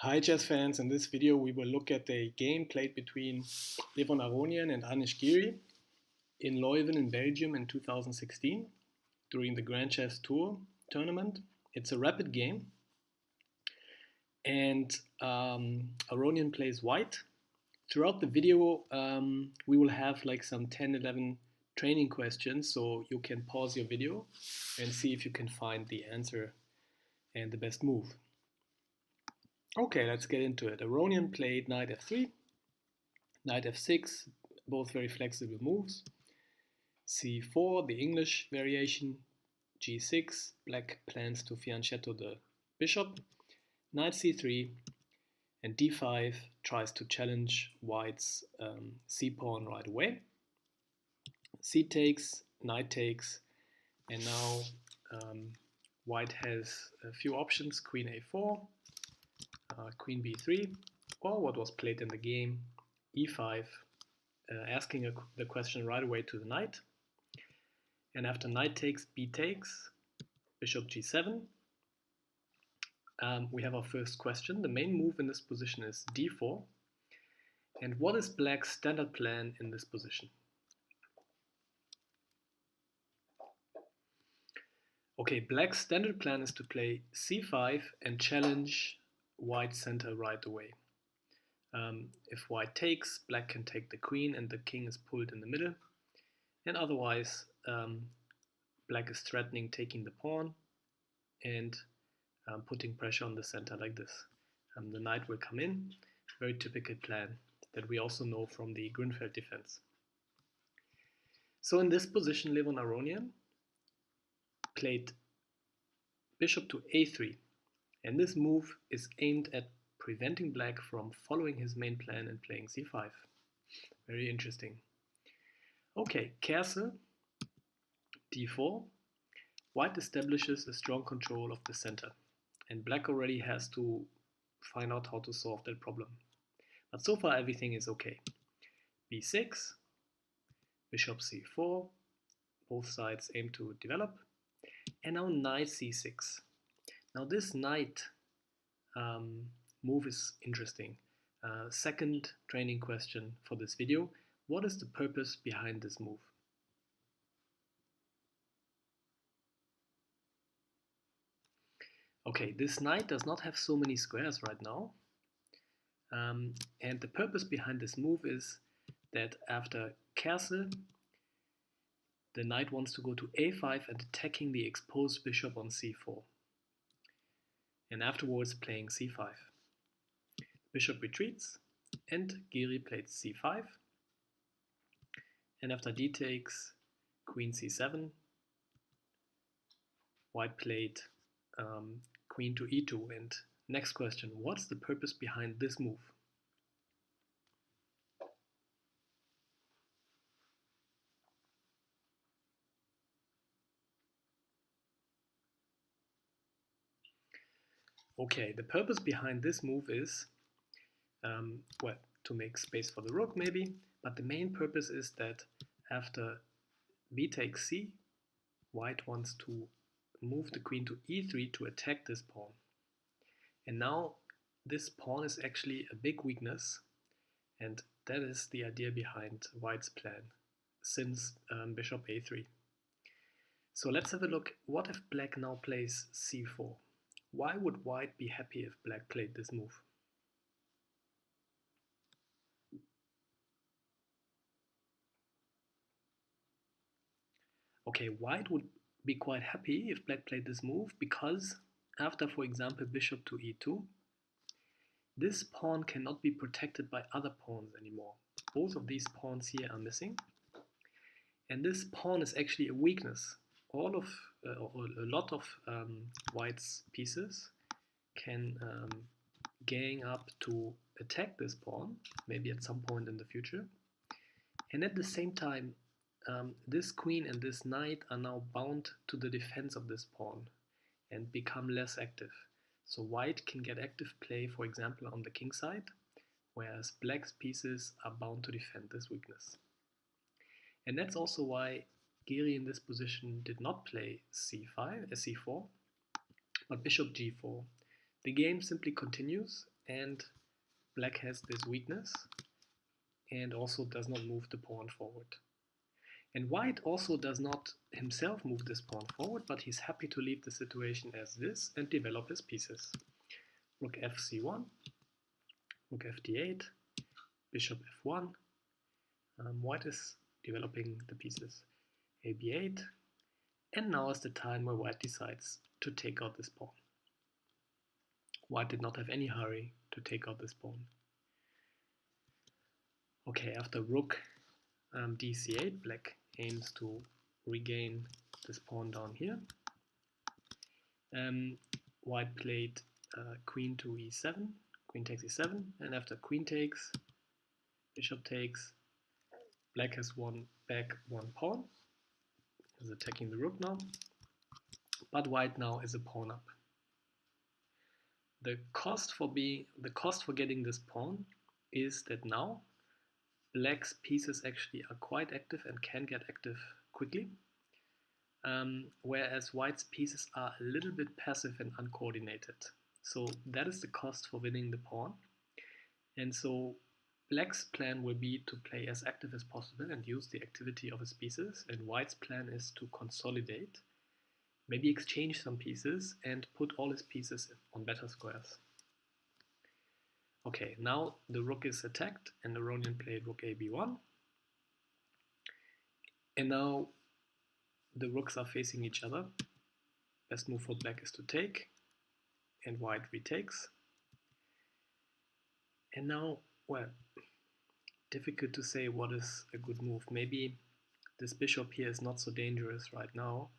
Hi chess fans, in this video we will look at a game played between Levon Aronian and Anish Giri in Leuven in Belgium in 2016 during the Grand Chess Tour tournament. It's a rapid game and Aronian plays white. Throughout the video we will have like some 10-11 training questions, so you can pause your video and see if you can find the answer and the best move. Okay, let's get into it. Aronian played knight f3, knight f6, both very flexible moves. c4, the English variation. g6, black plans to fianchetto the bishop. Knight c3, and d5 tries to challenge white's c-pawn right away. c takes, knight takes, and now white has a few options: queen a4, queen b3, or what was played in the game, e5, asking the question right away to the knight. And after knight takes, b takes, bishop g7, we have our first question. The main move in this position is d4. And what is black's standard plan in this position? Okay, black's standard plan is to play c5 and challenge white's center right away. If white takes, black can take the queen and the king is pulled in the middle. And otherwise, black is threatening taking the pawn and putting pressure on the center like this. The knight will come in, very typical plan that we also know from the Grünfeld defense. So in this position, Levon Aronian played bishop to a3, and this move is aimed at preventing black from following his main plan and playing c5. Very interesting. Okay, Castle, d4. White establishes a strong control of the center, and black already has to find out how to solve that problem. But so far everything is okay. b6, bishop c4, both sides aim to develop, and now knight c6. Now this knight move is interesting. Second training question for this video: what is the purpose behind this move? Okay, this knight does not have so many squares right now. And the purpose behind this move is that after castle, the knight wants to go to a5 and attacking the exposed bishop on c4. And afterwards playing c5. Bishop retreats, and Giri played c5. And after d takes, queen c7, white played queen to e2. And next question, what's the purpose behind this move? Okay, the purpose behind this move is, well, to make space for the rook maybe, but the main purpose is that after b takes c, white wants to move the queen to e3 to attack this pawn. And now this pawn is actually a big weakness, and that is the idea behind white's plan since bishop a3. So let's have a look. What if black now plays c4? Why would white be happy if black played this move? Okay, white would be quite happy if black played this move because after, for example, bishop to e2, this pawn cannot be protected by other pawns anymore. Both of these pawns here are missing, and this pawn is actually a weakness. A lot of white's pieces can gang up to attack this pawn, maybe at some point in the future. And at the same time, this queen and this knight are now bound to the defense of this pawn and become less active. So white can get active play, for example, on the king side, whereas black's pieces are bound to defend this weakness. And that's also why Giri in this position did not play c4, but bishop g4. The game simply continues, and black has this weakness and also does not move the pawn forward. And white also does not himself move this pawn forward, but he's happy to leave the situation as this and develop his pieces. Rook fc1, rook fd8, bishop f1. White is developing the pieces. ab8, and now is the time where white decides to take out this pawn. White did not have any hurry to take out this pawn. Okay, after rook dc8, black aims to regain this pawn down here. White played queen to e7, queen takes e7, and after queen takes, bishop takes, black has won back one pawn, is attacking the rook now, but white now is a pawn up. The cost for getting this pawn is that now black's pieces actually are quite active and can get active quickly, whereas white's pieces are a little bit passive and uncoordinated. So that is the cost for winning the pawn. And so black's plan will be to play as active as possible and use the activity of his pieces, and white's plan is to consolidate, maybe exchange some pieces and put all his pieces on better squares. Okay, now the rook is attacked and Aronian played rook ab1. And now the rooks are facing each other. Best move for black is to take, and white retakes. And now, well, difficult to say what is a good move. Maybe this bishop here is not so dangerous right now.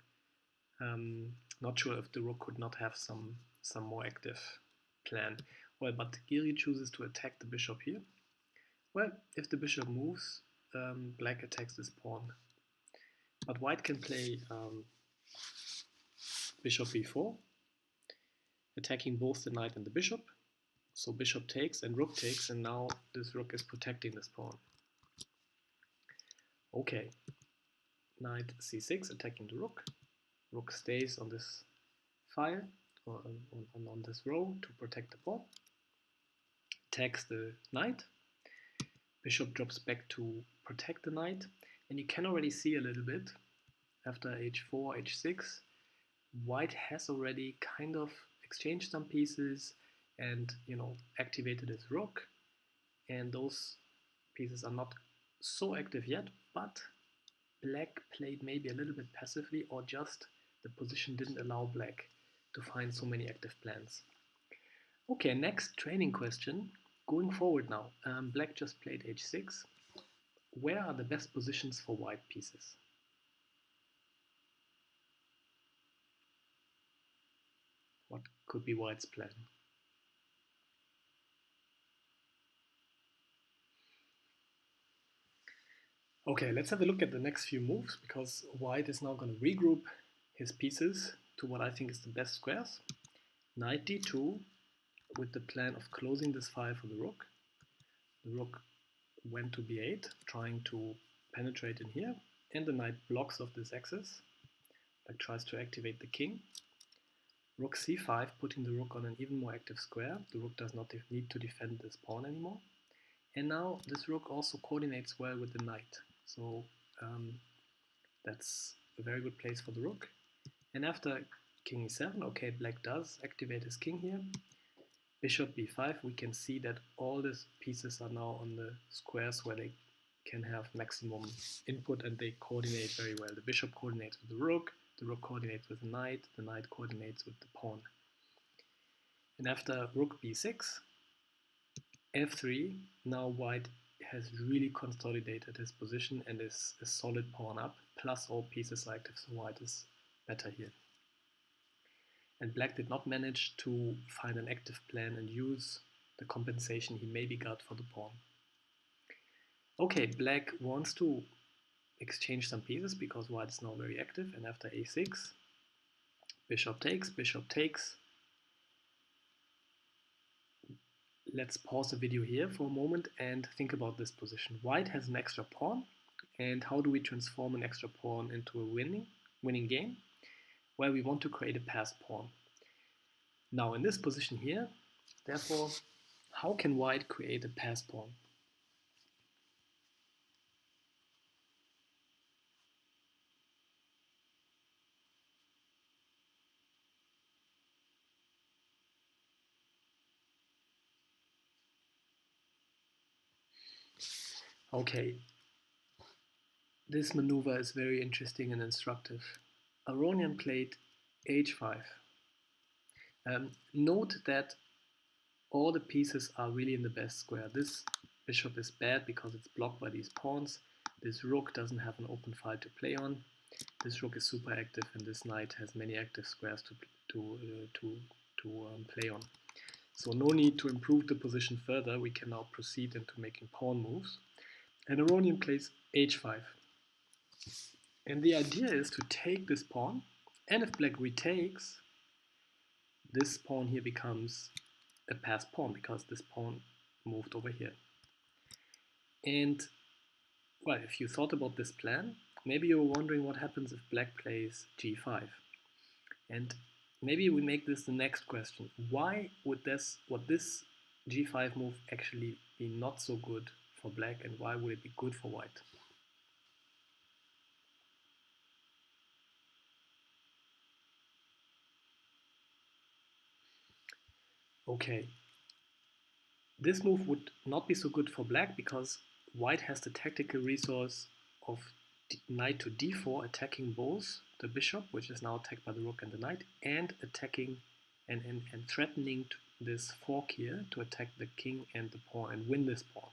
Not sure if the rook could not have some more active plan. Well, but Giri chooses to attack the bishop here. Well, if the bishop moves, black attacks this pawn. But white can play bishop b4, attacking both the knight and the bishop. So bishop takes and rook takes, and now this rook is protecting this pawn. Okay, knight c6, attacking the rook. Rook stays on this file, or on this row to protect the pawn. Attacks the knight. Bishop drops back to protect the knight, and you can already see a little bit after h4, h6, white has already kind of exchanged some pieces and, you know, activated his rook, and those pieces are not so active yet, but black played maybe a little bit passively, or just the position didn't allow black to find so many active plans. Okay, next training question. Going forward now, black just played h6. Where are the best positions for white pieces? What could be white's plan? Okay, let's have a look at the next few moves, because white is now going to regroup his pieces to what I think is the best squares. Knight d2 with the plan of closing this file for the rook. The rook went to b8, trying to penetrate in here, and the knight blocks off this axis. Black tries to activate the king. Rook c5, putting the rook on an even more active square. The rook does not need to defend this pawn anymore. And now this rook also coordinates well with the knight. So that's a very good place for the rook. And after king e7, okay, black does activate his king here. Bishop b5, we can see that all these pieces are now on the squares where they can have maximum input, and they coordinate very well. The bishop coordinates with the rook coordinates with the knight coordinates with the pawn. And after rook b6, f3, now white has really consolidated his position and is a solid pawn up, plus all pieces are active, so white is better here. And black did not manage to find an active plan and use the compensation he maybe got for the pawn. Okay, black wants to exchange some pieces because white is now very active, and after a6, bishop takes. Let's pause the video here for a moment and think about this position. White has an extra pawn, and how do we transform an extra pawn into a winning game? Well, we want to create a passed pawn. Now in this position here, therefore, how can white create a pass pawn? Okay, this maneuver is very interesting and instructive. Aronian played h5. Note that all the pieces are really in the best square. This bishop is bad because it's blocked by these pawns. This rook doesn't have an open file to play on. This rook is super active, and this knight has many active squares to play on. So no need to improve the position further. We can now proceed into making pawn moves. And Aronian plays h5. And the idea is to take this pawn, and if black retakes, this pawn here becomes a passed pawn because this pawn moved over here. And well, if you thought about this plan, maybe you're wondering what happens if black plays g5. And maybe we make this the next question. Why would this g5 move actually be not so good for black, and why would it be good for white? Okay, this move would not be so good for black because white has the tactical resource of knight to d4 attacking both the bishop, which is now attacked by the rook and the knight, and attacking and threatening this fork here to attack the king and the pawn and win this pawn.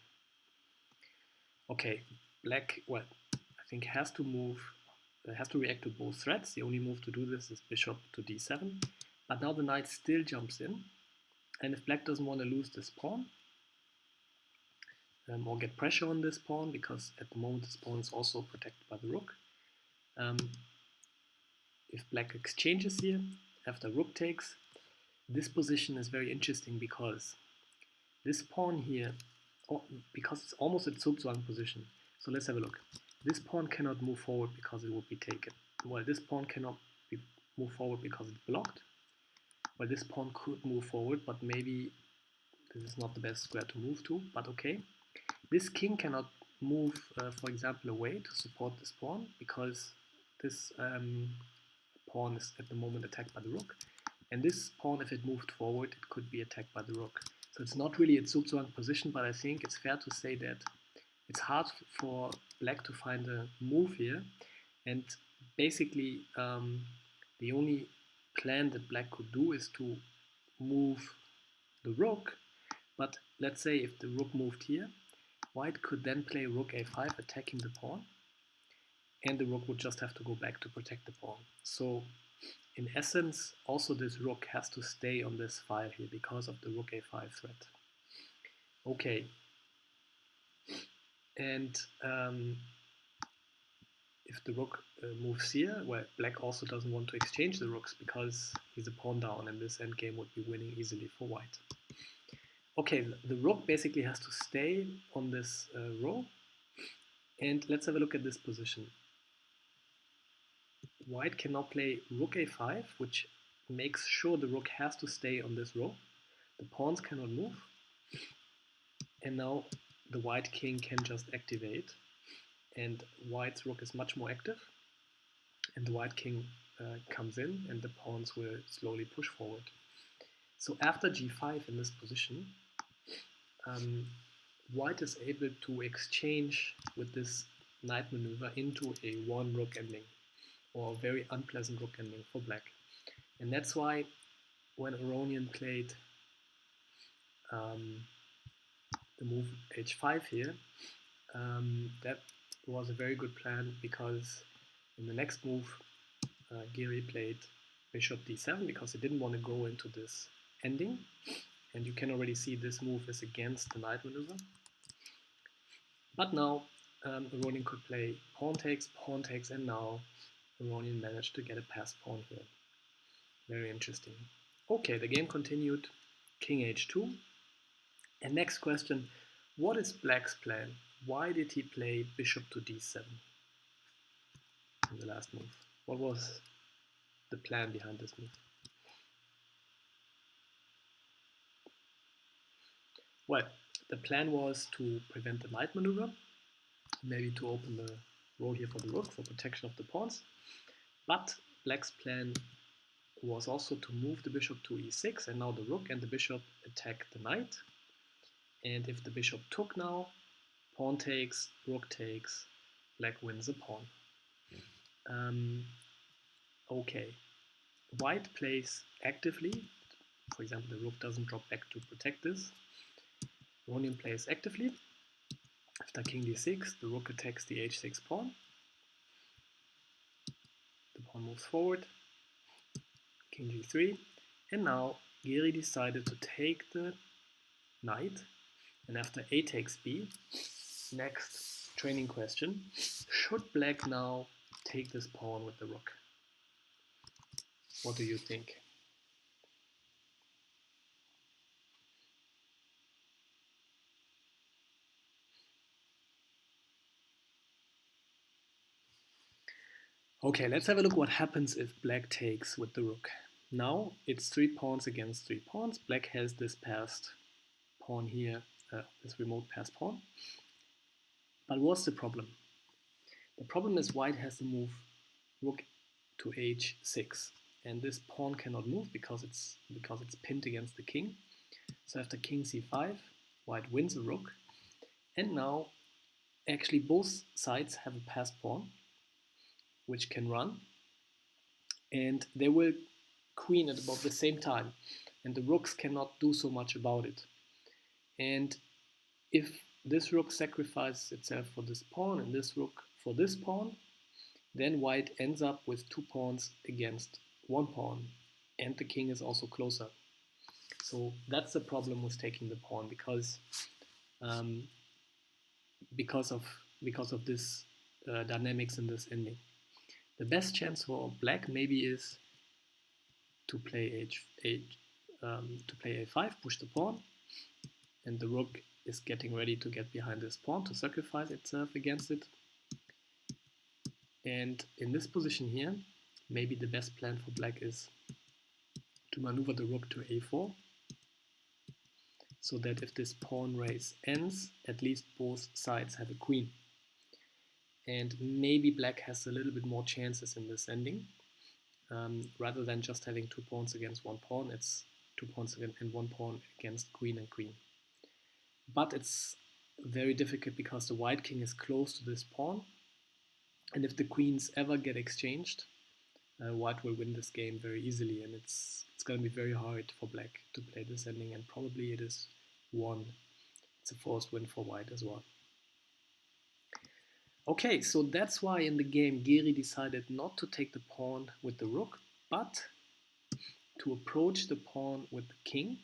Okay, black, well, I think has to react to both threats. The only move to do this is bishop to d7, but now the knight still jumps in, and if black doesn't want to lose this pawn, or get pressure on this pawn, because at the moment this pawn is also protected by the rook. If black exchanges here, after rook takes, this position is very interesting because this pawn here, because it's almost a Zugzwang position. So let's have a look. This pawn cannot move forward because it would be taken. Well, this pawn cannot move forward because it's blocked. Well, this pawn could move forward, but maybe this is not the best square to move to, but okay. This king cannot move, for example, away to support this pawn because this pawn is at the moment attacked by the rook. And this pawn, if it moved forward, it could be attacked by the rook. So it's not really a Zugzwang position, but I think it's fair to say that it's hard for black to find a move here. And basically, the only plan that black could do is to move the rook. But let's say if the rook moved here, white could then play rook a5 attacking the pawn, and the rook would just have to go back to protect the pawn. So in essence, also this rook has to stay on this file here because of the rook a5 threat. Okay, and if the rook moves here, well, black also doesn't want to exchange the rooks because he's a pawn down, and this endgame would be winning easily for white. Okay, the rook basically has to stay on this row, and let's have a look at this position. White can now play rook a5, which makes sure the rook has to stay on this row. The pawns cannot move, and now the white king can just activate, and white's rook is much more active, and the white king comes in, and the pawns will slowly push forward. So after g5 in this position, white is able to exchange with this knight maneuver into a one rook ending, or a very unpleasant rook ending for black. And that's why when Aronian played the move h5 here, that was a very good plan, because in the next move Giri played bishop d7 because he didn't want to go into this ending, and you can already see this move is against the knight maneuver. But now Aronian could play pawn takes, and now Aronian managed to get a passed pawn here. Very interesting. Okay, the game continued, king h2. And next question, what is black's plan? Why did he play bishop to d7 in the last move? What was the plan behind this move? Well, the plan was to prevent the knight maneuver, maybe to open the row here for the rook for protection of the pawns. But black's plan was also to move the bishop to e6, and now the rook and the bishop attack the knight. And if the bishop took now, pawn takes, rook takes, black wins a pawn. Okay, white plays actively. For example, the rook doesn't drop back to protect this. Aronian plays actively. After king d6, the rook attacks the h6 pawn. The pawn moves forward. King g3. And now Giri decided to take the knight. And after a takes b, next training question, should black now take this pawn with the rook? What do you think? Okay, let's have a look what happens if black takes with the rook. Now it's 3 pawns against 3 pawns. Black has this passed pawn here, this remote passed pawn. But what's the problem? The problem is white has to move rook to h6, and this pawn cannot move because it's pinned against the king. So after king c5, white wins a rook, and now actually both sides have a passed pawn which can run, and they will queen at about the same time, and the rooks cannot do so much about it. And if this rook sacrifices itself for this pawn and this rook for this pawn, then white ends up with 2 pawns against 1 pawn, and the king is also closer. So that's the problem with taking the pawn, because of this dynamics in this ending. The best chance for black maybe is to play a5, push the pawn, and the rook is getting ready to get behind this pawn to sacrifice itself against it. And in this position here, maybe the best plan for black is to maneuver the rook to a4, so that if this pawn race ends, at least both sides have a queen. And maybe black has a little bit more chances in this ending. Rather than just having 2 pawns against 1 pawn, it's 2 pawns and 1 pawn against queen and queen. But it's very difficult because the white king is close to this pawn, and if the queens ever get exchanged, white will win this game very easily, and it's going to be very hard for black to play this ending, and probably it is won. It's a forced win for white as well. Okay, so that's why in the game Giri decided not to take the pawn with the rook, but to approach the pawn with the king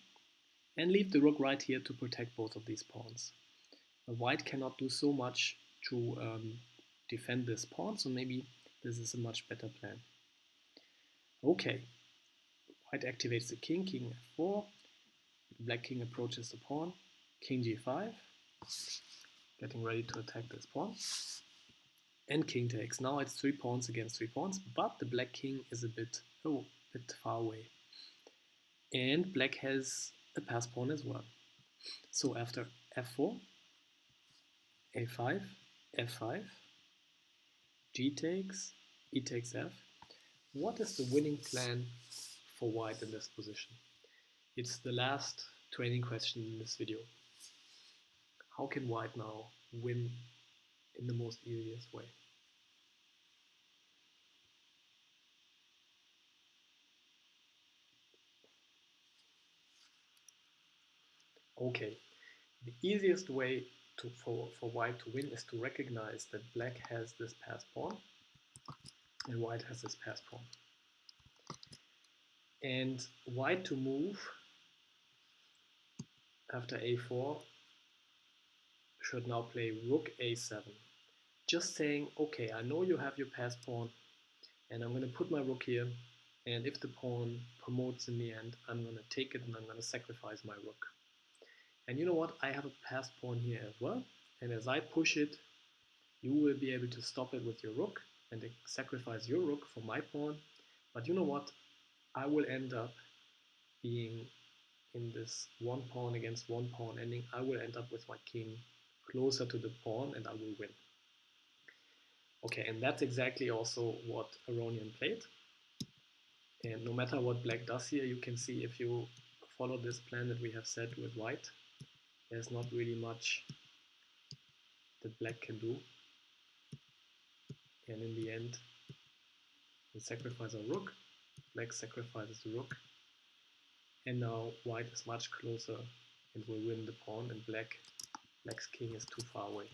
and leave the rook right here to protect both of these pawns. White cannot do so much to defend this pawn, so maybe this is a much better plan. Okay, white activates the king, king f4, black king approaches the pawn, king g5, getting ready to attack this pawn. And king takes. Now it's 3 pawns against 3 pawns, but the black king is a bit far away. And black has a pass pawn as well. So after f4, a5, f5, g takes, e takes f. What is the winning plan for white in this position? It's the last training question in this video. How can white now win in the most easiest way? Okay, the easiest way for white to win is to recognize that black has this passed pawn and white has this passed pawn. And white to move after a4 should now play rook a7. Just saying, okay, I know you have your passed pawn, and I'm going to put my rook here, and if the pawn promotes in the end, I'm going to take it and I'm going to sacrifice my rook. And you know what? I have a passed pawn here as well, and as I push it, you will be able to stop it with your rook and sacrifice your rook for my pawn. But you know what? I will end up being in this one pawn against one pawn ending, I will end up with my king closer to the pawn and I will win. Okay, and that's exactly also what Aronian played. And no matter what black does here, you can see if you follow this plan that we have set with white, there's not really much that black can do. And in the end, we sacrifice our rook, black sacrifices the rook, and now white is much closer and will win the pawn, and black's king is too far away.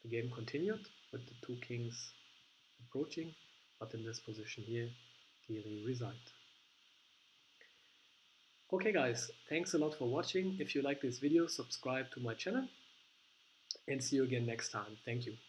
The game continued with the two kings approaching, but in this position here, Giri resigned. Okay guys, thanks a lot for watching. If you like this video, subscribe to my channel and see you again next time. Thank you.